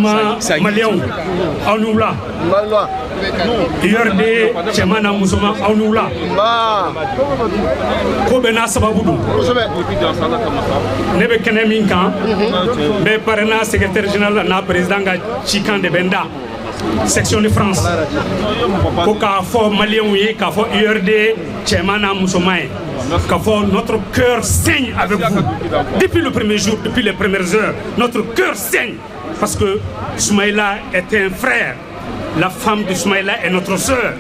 Kuma Malion, Anoula. URD, Chemana Moussouma, Anoula. Kobena Sababoudou. Nebe Keneminkan, mais parena secrétaire général na président Chikan de Benda. Section de France. Koka fo Malion yi, ka fo URD, Chemana Moussouma. Notre cœur saigne avec vous. Depuis le premier jour, depuis les premières heures, notre cœur saigne. Parce que Soumaïla est un frère. La femme de Soumaïla est notre sœur.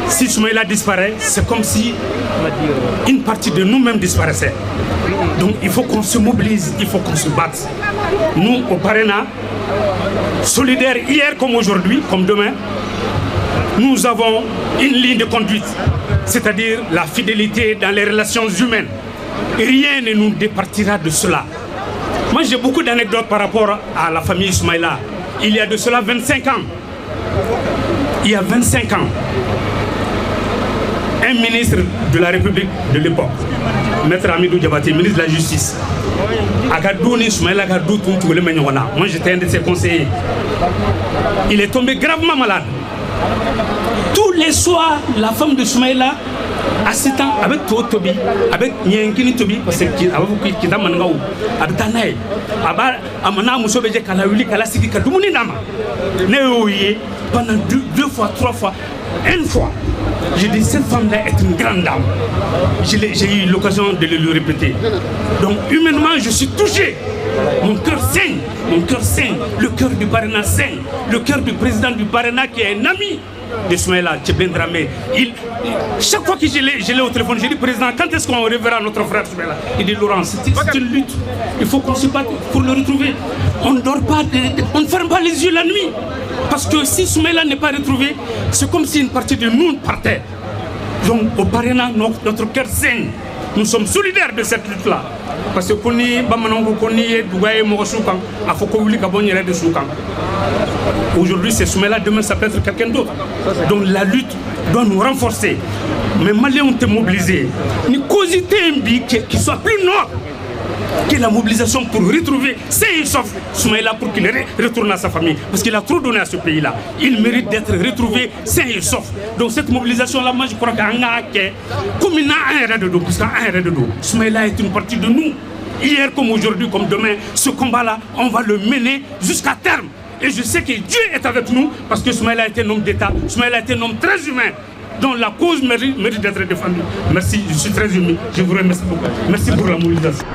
Si Soumaïla disparaît, c'est comme si une partie de nous-mêmes disparaissait. Donc il faut qu'on se mobilise, il faut qu'on se batte. Nous, au Parena, solidaires hier comme aujourd'hui, comme demain, nous avons une ligne de conduite, c'est-à-dire la fidélité dans les relations humaines. Rien ne nous départira de cela. Moi, j'ai beaucoup d'anecdotes par rapport à la famille Soumaïla. Il y a de cela 25 ans. Il y a 25 ans, un ministre de la République de l'époque, Maître Amidou Diabaté, ministre de la Justice, moi j'étais un de ses conseillers. Il est tombé gravement malade. Tous les soirs, la femme de Soumaïla, à 7 ans, avec Tobi, avec Nyankini Tobi, parce qu'il a beaucoup Mangaou, avec Tanaï, avec Amana Moussobeje Kalaouli, Kalasiki Kadoumuni Nama. Néoye, pendant 2 fois, 3 fois, une fois, j'ai dit cette femme-là est une grande dame. J'ai eu l'occasion de le répéter. Donc, humainement, je suis touché. Mon cœur saigne, le cœur du Parena saigne, le cœur du président du Parena qui est un ami de Soumaïla, Tchébén Dramé. Chaque fois que je l'ai au téléphone, j'ai dit président, quand est-ce qu'on reverra notre frère Soumaïla? Il dit Laurent, c'est une lutte. Il faut qu'on se batte pour le retrouver. On ne dort pas, on ne ferme pas les yeux la nuit. Parce que si Soumaïla n'est pas retrouvé, c'est comme si une partie de nous partait. Donc au Parena, notre cœur saigne. Nous sommes solidaires de cette lutte-là. Parce que aujourd'hui c'est Soumaïla, demain ça peut être quelqu'un d'autre. Donc la lutte doit nous renforcer. Mais Maliens ont été mobilisés. Une causité qui soit plus noble que la mobilisation pour retrouver sain et sauf Soumaïla pour qu'il retourne à sa famille. Parce qu'il a trop donné à ce pays-là. Il mérite d'être retrouvé sain et sauf. Donc cette mobilisation-là, moi je crois comme il a un erreur de dos, parce qu'il a un erreur de dos. Soumaïla est une partie de nous. Hier comme aujourd'hui, comme demain, ce combat-là, on va le mener jusqu'à terme. Et je sais que Dieu est avec nous, parce que Soumaïla est un homme d'État, Soumaïla est un homme très humain, dont la cause mérite d'être défendue. Merci, je suis très ému. Je vous remercie beaucoup. Merci pour la mobilisation.